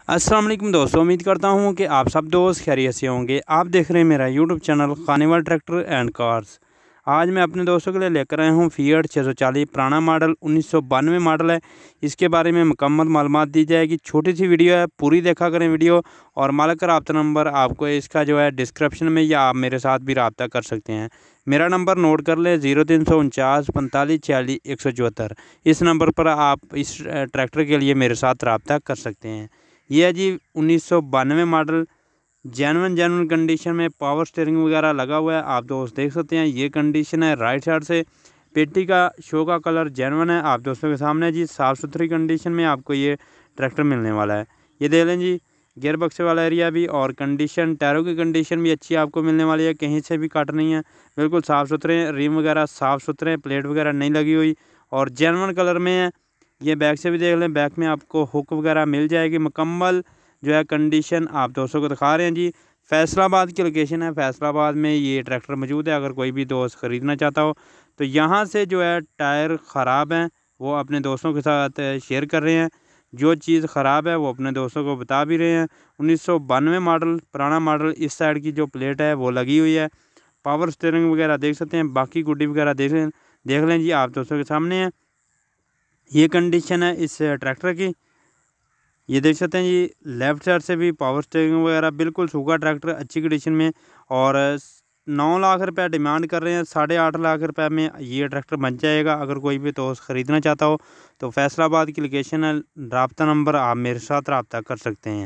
अस्सलाम वालेकुम दोस्तों, उम्मीद करता हूँ कि आप सब दोस्त खैरियत से होंगे। आप देख रहे हैं मेरा YouTube channel Khanewal tractor and cars. आज मैं अपने दोस्तों के लिए लेकर आया हूँ फिएट 640 पुराना मॉडल 1992 मॉडल है। इसके बारे में मुकम्मल मालूमात दी जाएगी। छोटी सी वीडियो है, पूरी देखा करें वीडियो। और मालिक का रब्ता नंबर आपको इसका जो है डिस्क्रिप्शन में, या आप मेरे साथ भी रब्ता कर सकते हैं। मेरा नंबर नोट कर लें 0349 45 46 174। इस नंबर पर आप इस ट्रैक्टर के लिए मेरे साथ रब्ता कर सकते हैं। ये है जी 1992 मॉडल, जेन्युइन कंडीशन में पावर स्टीयरिंग वगैरह लगा हुआ है। आप दोस्त देख सकते हैं ये कंडीशन है। राइट साइड से पेटी का शो का कलर जेन्युइन है। आप दोस्तों के सामने जी साफ़ सुथरी कंडीशन में आपको ये ट्रैक्टर मिलने वाला है। ये देख लें जी, गियर बक्से वाला एरिया भी और कंडीशन, टायरों की कंडीशन भी अच्छी आपको मिलने वाली है। कहीं से भी कट नहीं है, बिल्कुल साफ़ सुथरे। रिम वगैरह साफ़ सुथरे, प्लेट वगैरह नहीं लगी हुई और जेन्युइन कलर में है। ये बैक से भी देख लें, बैक में आपको हुक वगैरह मिल जाएगी। मुकम्मल जो है कंडीशन आप दोस्तों को दिखा रहे हैं जी। फैसलाबाद की लोकेशन है, फैसलाबाद में ये ट्रैक्टर मौजूद है। अगर कोई भी दोस्त ख़रीदना चाहता हो तो यहाँ से जो है टायर ख़राब हैं वो अपने दोस्तों के साथ शेयर कर रहे हैं। जो चीज़ ख़राब है वो अपने दोस्तों को बता भी रहे हैं। 1992 मॉडल पुराना मॉडल, इस साइड की जो प्लेट है वो लगी हुई है। पावर स्टीयरिंग वगैरह देख सकते हैं, बाकी गुड्डी वगैरह देख लें जी, आप दोस्तों के सामने है। ये कंडीशन है इस ट्रैक्टर की। ये देख सकते हैं जी, लेफ़्ट साइड से भी पावर स्टीयरिंग वगैरह, बिल्कुल सूखा ट्रैक्टर अच्छी कंडीशन में। और 9 लाख रुपए डिमांड कर रहे हैं। 8.5 लाख रुपए में ये ट्रैक्टर बन जाएगा। अगर कोई भी दोस्त ख़रीदना चाहता हो तो फैसलाबाद की लोकेशन है। रब्ता नंबर आप मेरे साथ रब्ता कर सकते हैं।